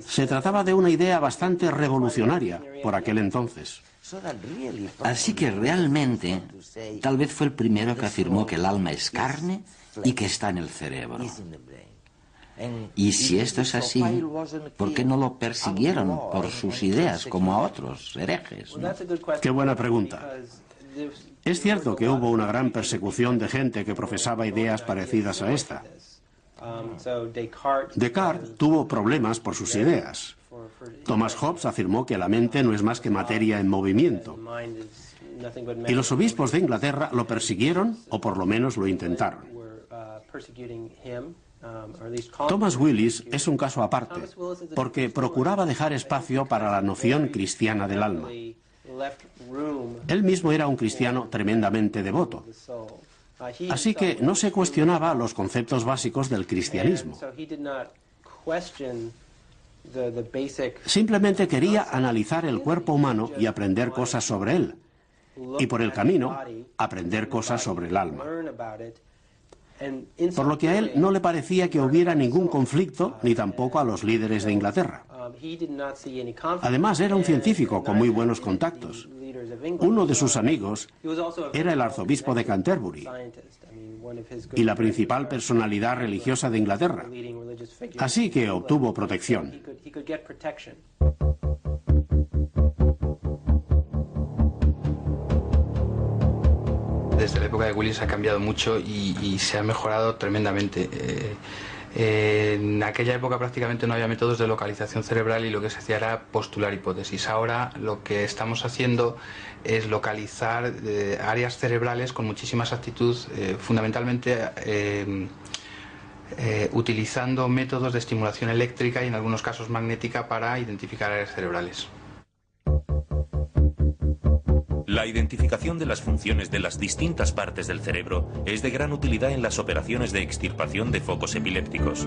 Se trataba de una idea bastante revolucionaria por aquel entonces. Así que realmente, tal vez fue el primero que afirmó que el alma es carne y que está en el cerebro. Y si esto es así, ¿por qué no lo persiguieron por sus ideas como a otros herejes, ¿no? Qué buena pregunta. Es cierto que hubo una gran persecución de gente que profesaba ideas parecidas a esta. Descartes tuvo problemas por sus ideas. Thomas Hobbes afirmó que la mente no es más que materia en movimiento. Y los obispos de Inglaterra lo persiguieron, o por lo menos lo intentaron. Thomas Willis es un caso aparte, porque procuraba dejar espacio para la noción cristiana del alma. Él mismo era un cristiano tremendamente devoto. Así que no se cuestionaba los conceptos básicos del cristianismo. Simplemente quería analizar el cuerpo humano y aprender cosas sobre él. Y por el camino, aprender cosas sobre el alma. Por lo que a él no le parecía que hubiera ningún conflicto, ni tampoco a los líderes de Inglaterra. Además, era un científico con muy buenos contactos. Uno de sus amigos era el arzobispo de Canterbury y la principal personalidad religiosa de Inglaterra. Así que obtuvo protección. Desde la época de Willis ha cambiado mucho y se ha mejorado tremendamente. En aquella época prácticamente no había métodos de localización cerebral y lo que se hacía era postular hipótesis. Ahora lo que estamos haciendo es localizar áreas cerebrales con muchísima exactitud, fundamentalmente utilizando métodos de estimulación eléctrica y en algunos casos magnética para identificar áreas cerebrales. La identificación de las funciones de las distintas partes del cerebro es de gran utilidad en las operaciones de extirpación de focos epilépticos.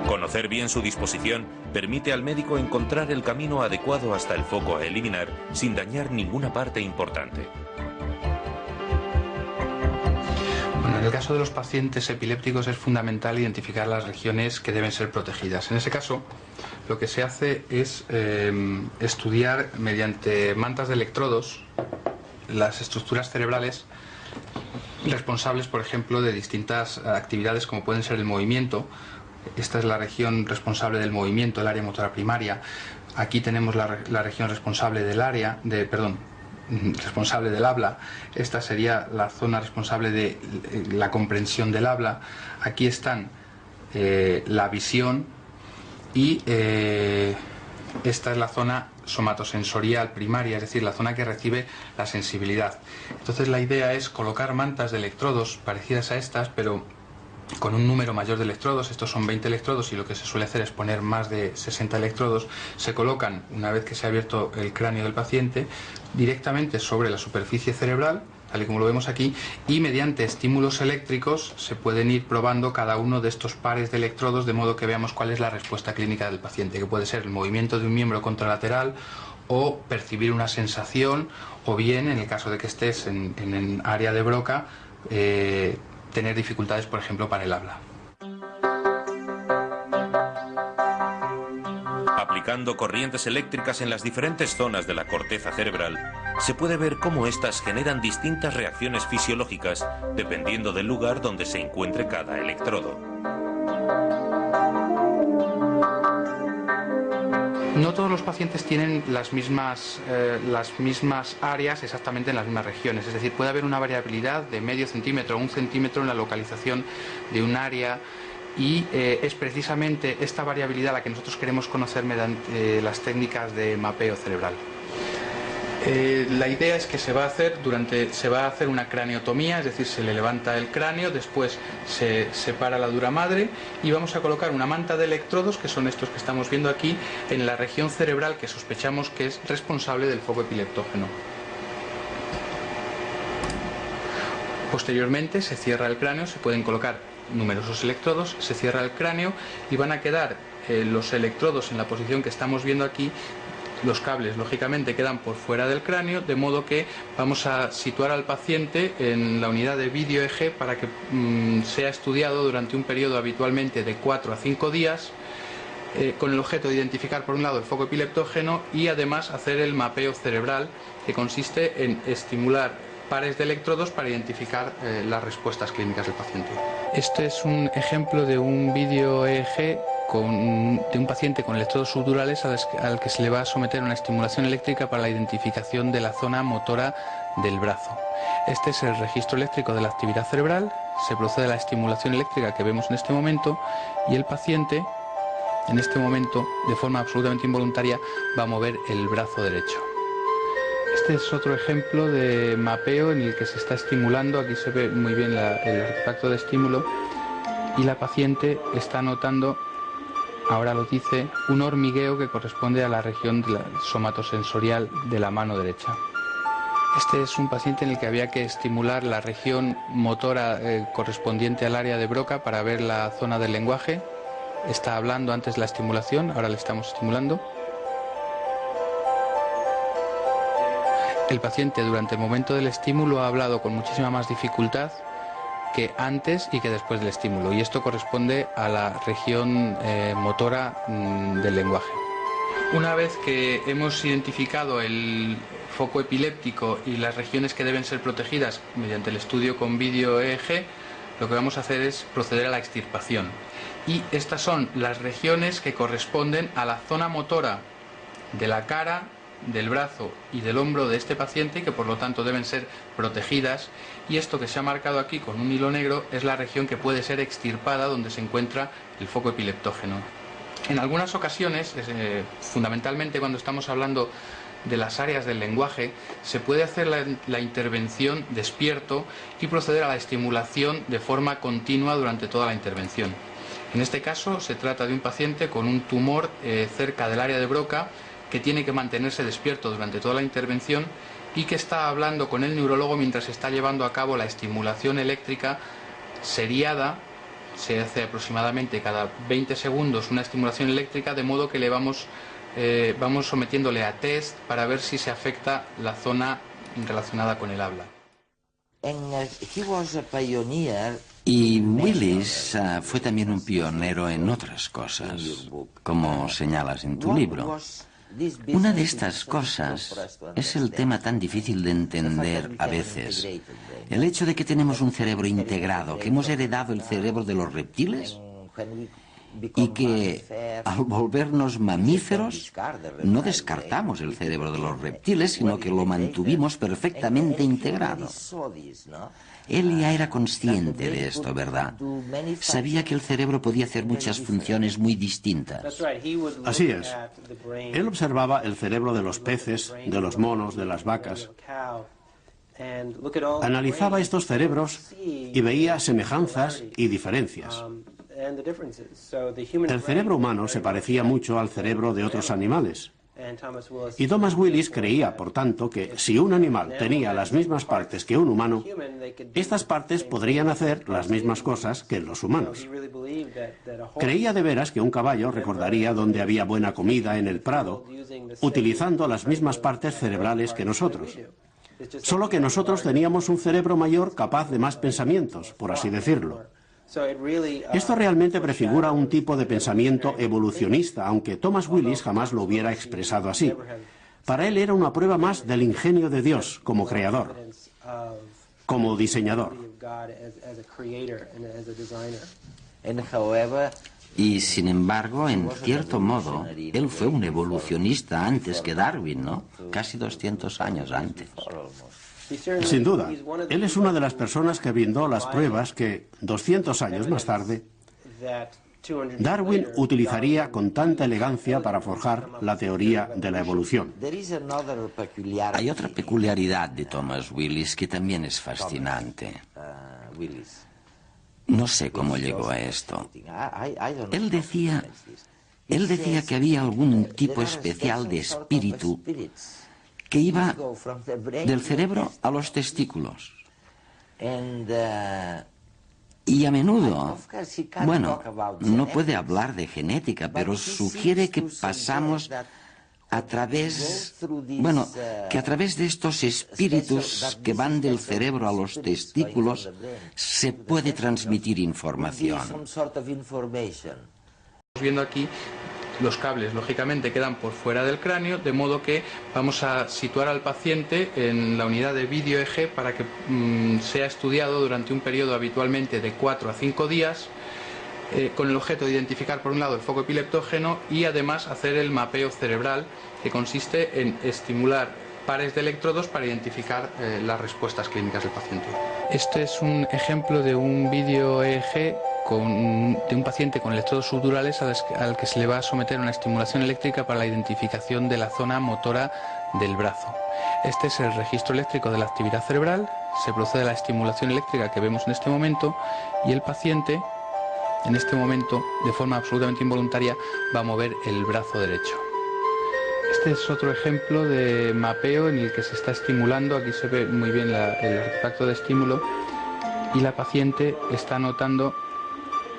Conocer bien su disposición permite al médico encontrar el camino adecuado hasta el foco a eliminar sin dañar ninguna parte importante. Bueno, en el caso de los pacientes epilépticos es fundamental identificar las regiones que deben ser protegidas. En ese caso, lo que se hace es estudiar mediante mantas de electrodos las estructuras cerebrales responsables, por ejemplo, de distintas actividades como pueden ser el movimiento. Esta es la región responsable del movimiento, el área motora primaria. Aquí tenemos la región responsable del responsable del habla. Esta sería la zona responsable de la comprensión del habla. Aquí están la visión y esta es la zona somatosensorial primaria, es decir, la zona que recibe la sensibilidad. Entonces la idea es colocar mantas de electrodos parecidas a estas, pero con un número mayor de electrodos. Estos son 20 electrodos y lo que se suele hacer es poner más de 60 electrodos. Se colocan, una vez que se ha abierto el cráneo del paciente, directamente sobre la superficie cerebral, tal y como lo vemos aquí, y mediante estímulos eléctricos se pueden ir probando cada uno de estos pares de electrodos de modo que veamos cuál es la respuesta clínica del paciente, que puede ser el movimiento de un miembro contralateral o percibir una sensación, o bien, en el caso de que estés en área de Broca, tener dificultades, por ejemplo, para el habla. Aplicando corrientes eléctricas en las diferentes zonas de la corteza cerebral, se puede ver cómo éstas generan distintas reacciones fisiológicas dependiendo del lugar donde se encuentre cada electrodo. No todos los pacientes tienen las mismas áreas exactamente en las mismas regiones, es decir, puede haber una variabilidad de medio centímetro o 1 centímetro en la localización de un área y es precisamente esta variabilidad la que nosotros queremos conocer mediante las técnicas de mapeo cerebral. La idea es que se va a hacer una craniotomía, es decir, se le levanta el cráneo, después se separa la dura madre y vamos a colocar una manta de electrodos, que son estos que estamos viendo aquí, en la región cerebral que sospechamos que es responsable del foco epileptógeno. Posteriormente se cierra el cráneo, se pueden colocar numerosos electrodos, se cierra el cráneo y van a quedar los electrodos en la posición que estamos viendo aquí, Los cables, lógicamente, quedan por fuera del cráneo, de modo que vamos a situar al paciente en la unidad de vídeo EEG para que sea estudiado durante un periodo habitualmente de 4 a 5 días, con el objeto de identificar, por un lado, el foco epileptógeno y además hacer el mapeo cerebral, que consiste en estimular pares de electrodos para identificar las respuestas clínicas del paciente. Este es un ejemplo de un vídeo EEG de un paciente con electrodos subdurales al que se le va a someter una estimulación eléctrica para la identificación de la zona motora del brazo. Este es el registro eléctrico de la actividad cerebral, se procede a la estimulación eléctrica que vemos en este momento y el paciente, en este momento, de forma absolutamente involuntaria, va a mover el brazo derecho. Este es otro ejemplo de mapeo en el que se está estimulando. Aquí se ve muy bien el artefacto de estímulo y la paciente está notando, ahora lo dice, un hormigueo que corresponde a la región somatosensorial de la mano derecha. Este es un paciente en el que había que estimular la región motora correspondiente al área de Broca para ver la zona del lenguaje. Está hablando antes de la estimulación, ahora le estamos estimulando. El paciente durante el momento del estímulo ha hablado con muchísima más dificultad que antes y que después del estímulo, y esto corresponde a la región motora del lenguaje. Una vez que hemos identificado el foco epiléptico y las regiones que deben ser protegidas mediante el estudio con vídeo EEG, lo que vamos a hacer es proceder a la extirpación. Y estas son las regiones que corresponden a la zona motora de la cara, del brazo y del hombro de este paciente, y que por lo tanto deben ser protegidas, y esto que se ha marcado aquí con un hilo negro es la región que puede ser extirpada donde se encuentra el foco epileptógeno. En algunas ocasiones, fundamentalmente cuando estamos hablando de las áreas del lenguaje, se puede hacer la intervención despierto y proceder a la estimulación de forma continua durante toda la intervención. En este caso se trata de un paciente con un tumor cerca del área de Broca, que tiene que mantenerse despierto durante toda la intervención y que está hablando con el neurólogo mientras está llevando a cabo la estimulación eléctrica seriada. Se hace aproximadamente cada 20 segundos una estimulación eléctrica, de modo que le vamos sometiéndole a test para ver si se afecta la zona relacionada con el habla. Y Willis fue también un pionero en otras cosas, como señalas en tu libro. Una de estas cosas es el tema tan difícil de entender a veces, el hecho de que tenemos un cerebro integrado, que hemos heredado el cerebro de los reptiles y que al volvernos mamíferos no descartamos el cerebro de los reptiles, sino que lo mantuvimos perfectamente integrado. Él ya era consciente de esto, ¿verdad? Sabía que el cerebro podía hacer muchas funciones muy distintas. Así es. Él observaba el cerebro de los peces, de los monos, de las vacas. Analizaba estos cerebros y veía semejanzas y diferencias. El cerebro humano se parecía mucho al cerebro de otros animales. Y Thomas Willis creía, por tanto, que si un animal tenía las mismas partes que un humano, estas partes podrían hacer las mismas cosas que los humanos. Creía de veras que un caballo recordaría dónde había buena comida en el prado, utilizando las mismas partes cerebrales que nosotros. Solo que nosotros teníamos un cerebro mayor capaz de más pensamientos, por así decirlo. Esto realmente prefigura un tipo de pensamiento evolucionista, aunque Thomas Willis jamás lo hubiera expresado así. Para él era una prueba más del ingenio de Dios como creador, como diseñador. Y sin embargo, en cierto modo, él fue un evolucionista antes que Darwin, ¿no? Casi 200 años antes. Sin duda, él es una de las personas que brindó las pruebas que, 200 años más tarde, Darwin utilizaría con tanta elegancia para forjar la teoría de la evolución. Hay otra peculiaridad de Thomas Willis que también es fascinante. No sé cómo llegó a esto. Él decía que había algún tipo especial de espíritu que iba del cerebro a los testículos. Y a menudo, bueno, no puede hablar de genética, pero sugiere que pasamos que a través de estos espíritus que van del cerebro a los testículos se puede transmitir información. Viendo aquí, los cables lógicamente quedan por fuera del cráneo, de modo que vamos a situar al paciente en la unidad de vídeo EEG para que sea estudiado durante un periodo habitualmente de 4 a 5 días, con el objeto de identificar por un lado el foco epileptógeno y además hacer el mapeo cerebral, que consiste en estimular pares de electrodos para identificar las respuestas clínicas del paciente. Este es un ejemplo de un vídeo EEG de un paciente con electrodos subdurales al que se le va a someter una estimulación eléctrica para la identificación de la zona motora del brazo. Este es el registro eléctrico de la actividad cerebral, se procede a la estimulación eléctrica que vemos en este momento y el paciente, en este momento, de forma absolutamente involuntaria, va a mover el brazo derecho. Este es otro ejemplo de mapeo en el que se está estimulando, aquí se ve muy bien el artefacto de estímulo y la paciente está notando,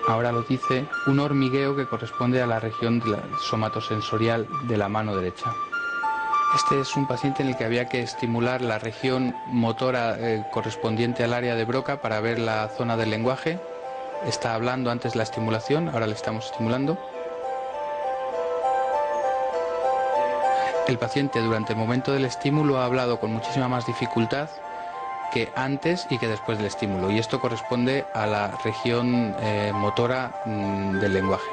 ahora lo dice, un hormigueo que corresponde a la región somatosensorial de la mano derecha. Este es un paciente en el que había que estimular la región motora correspondiente al área de Broca para ver la zona del lenguaje. Está hablando antes de la estimulación, ahora le estamos estimulando. El paciente durante el momento del estímulo ha hablado con muchísima más dificultad que antes y que después del estímulo, y esto corresponde a la región motora del lenguaje.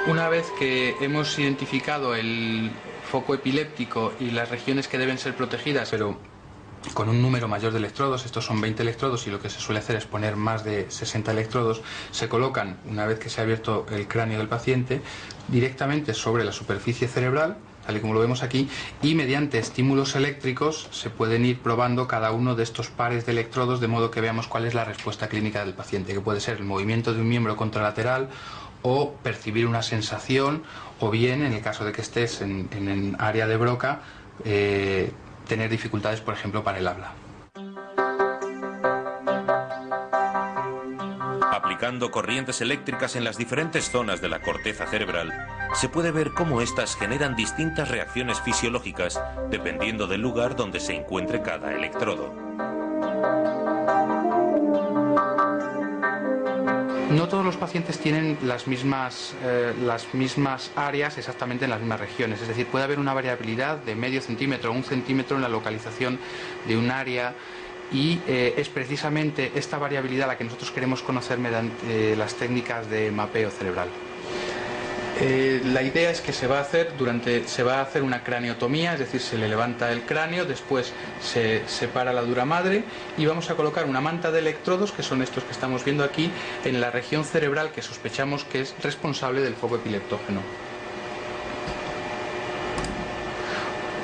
Una vez que hemos identificado el foco epiléptico y las regiones que deben ser protegidas, pero con un número mayor de electrodos, estos son 20 electrodos y lo que se suele hacer es poner más de 60 electrodos, se colocan, una vez que se ha abierto el cráneo del paciente, directamente sobre la superficie cerebral, tal y como lo vemos aquí, y mediante estímulos eléctricos se pueden ir probando cada uno de estos pares de electrodos de modo que veamos cuál es la respuesta clínica del paciente, que puede ser el movimiento de un miembro contralateral o percibir una sensación, o bien, en el caso de que estés en área de Broca, tener dificultades, por ejemplo, para el habla. Aplicando corrientes eléctricas en las diferentes zonas de la corteza cerebral, se puede ver cómo éstas generan distintas reacciones fisiológicas dependiendo del lugar donde se encuentre cada electrodo. No todos los pacientes tienen las mismas áreas exactamente en las mismas regiones, es decir, puede haber una variabilidad de medio centímetro o 1 centímetro en la localización de un área y es precisamente esta variabilidad la que nosotros queremos conocer mediante las técnicas de mapeo cerebral. La idea es que se va a hacer una craniotomía, es decir, se le levanta el cráneo, después se separa la dura madre y vamos a colocar una manta de electrodos, que son estos que estamos viendo aquí, en la región cerebral que sospechamos que es responsable del foco epileptógeno.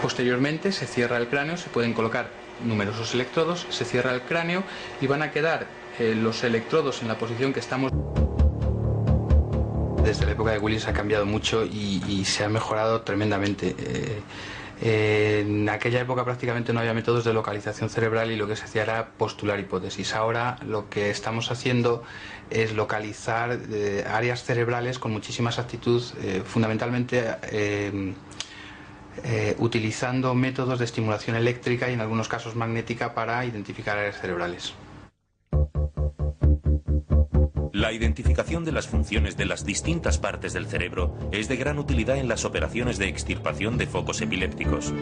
Posteriormente se cierra el cráneo, se pueden colocar numerosos electrodos, se cierra el cráneo y van a quedar los electrodos en la posición que estamos. Desde la época de Willis ha cambiado mucho y se ha mejorado tremendamente. En aquella época prácticamente no había métodos de localización cerebral y lo que se hacía era postular hipótesis. Ahora lo que estamos haciendo es localizar áreas cerebrales con muchísima exactitud, fundamentalmente utilizando métodos de estimulación eléctrica y en algunos casos magnética para identificar áreas cerebrales. La identificación de las funciones de las distintas partes del cerebro es de gran utilidad en las operaciones de extirpación de focos epilépticos.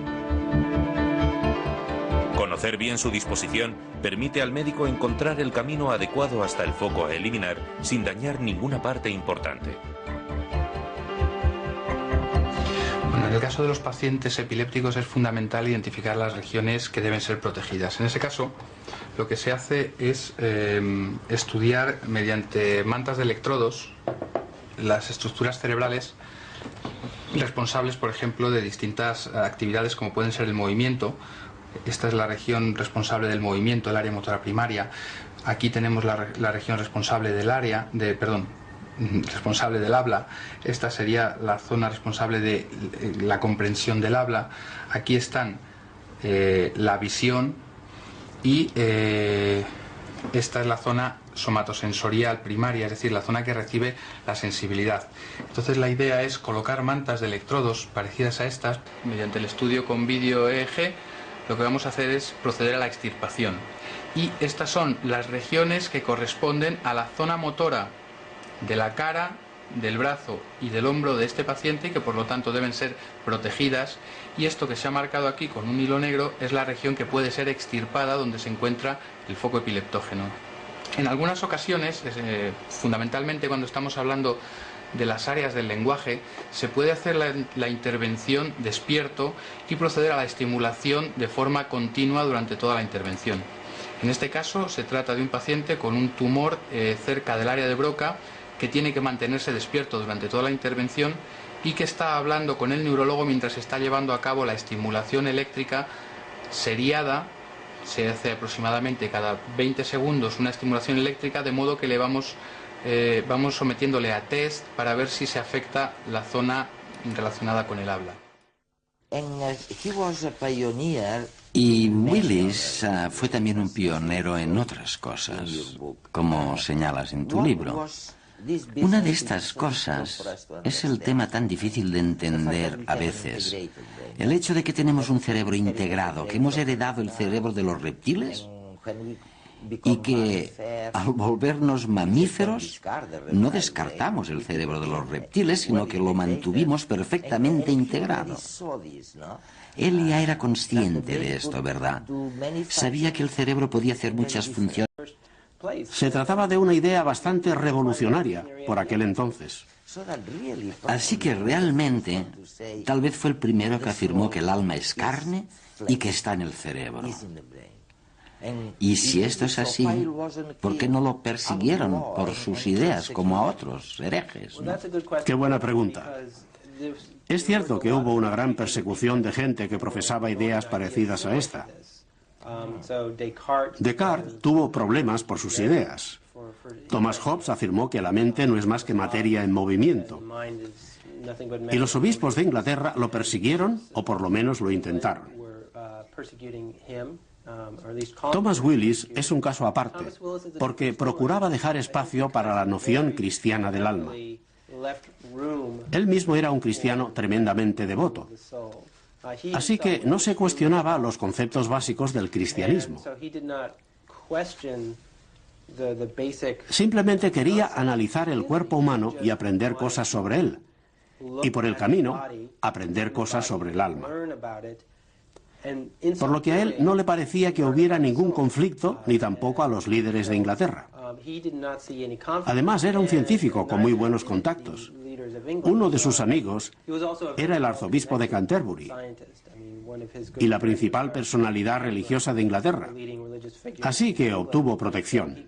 Conocer bien su disposición permite al médico encontrar el camino adecuado hasta el foco a eliminar sin dañar ninguna parte importante. Bueno, en el caso de los pacientes epilépticos es fundamental identificar las regiones que deben ser protegidas. En ese caso, lo que se hace es estudiar mediante mantas de electrodos las estructuras cerebrales responsables, por ejemplo, de distintas actividades como pueden ser el movimiento. Esta es la región responsable del movimiento, el área motora primaria. Aquí tenemos la región responsable del responsable del habla. Esta sería la zona responsable de la comprensión del habla. Aquí están la visión y esta es la zona somatosensorial primaria, es decir, la zona que recibe la sensibilidad. Entonces la idea es colocar mantas de electrodos parecidas a estas. Mediante el estudio con vídeo EEG, lo que vamos a hacer es proceder a la extirpación. Y estas son las regiones que corresponden a la zona motora de la cara, del brazo y del hombro de este paciente, y que por lo tanto deben ser protegidas. Y esto que se ha marcado aquí con un hilo negro es la región que puede ser extirpada, donde se encuentra el foco epileptógeno. En algunas ocasiones, fundamentalmente cuando estamos hablando de las áreas del lenguaje, se puede hacer la intervención despierto y proceder a la estimulación de forma continua durante toda la intervención. En este caso se trata de un paciente con un tumor cerca del área de Broca, que tiene que mantenerse despierto durante toda la intervención y que está hablando con el neurólogo mientras está llevando a cabo la estimulación eléctrica seriada. Se hace aproximadamente cada 20 segundos una estimulación eléctrica, de modo que le vamos sometiéndole a test para ver si se afecta la zona relacionada con el habla. Y Willis fue también un pionero en otras cosas, como señalas en tu libro. Una de estas cosas es el tema tan difícil de entender a veces. El hecho de que tenemos un cerebro integrado, que hemos heredado el cerebro de los reptiles y que al volvernos mamíferos no descartamos el cerebro de los reptiles, sino que lo mantuvimos perfectamente integrado. Él ya era consciente de esto, ¿verdad? Sabía que el cerebro podía hacer muchas funciones. Se trataba de una idea bastante revolucionaria por aquel entonces. Así que realmente, tal vez fue el primero que afirmó que el alma es carne y que está en el cerebro. Y si esto es así, ¿por qué no lo persiguieron por sus ideas como a otros herejes, ¿no? Qué buena pregunta. Es cierto que hubo una gran persecución de gente que profesaba ideas parecidas a esta. Descartes tuvo problemas por sus ideas. Thomas Hobbes afirmó que la mente no es más que materia en movimiento. Y los obispos de Inglaterra lo persiguieron, o por lo menos lo intentaron. Thomas Willis es un caso aparte, porque procuraba dejar espacio para la noción cristiana del alma. Él mismo era un cristiano tremendamente devoto. Así que no se cuestionaba los conceptos básicos del cristianismo. Simplemente quería analizar el cuerpo humano y aprender cosas sobre él. Y por el camino, aprender cosas sobre el alma. Por lo que a él no le parecía que hubiera ningún conflicto, ni tampoco a los líderes de Inglaterra. Además, era un científico con muy buenos contactos. Uno de sus amigos era el arzobispo de Canterbury y la principal personalidad religiosa de Inglaterra. Así que obtuvo protección.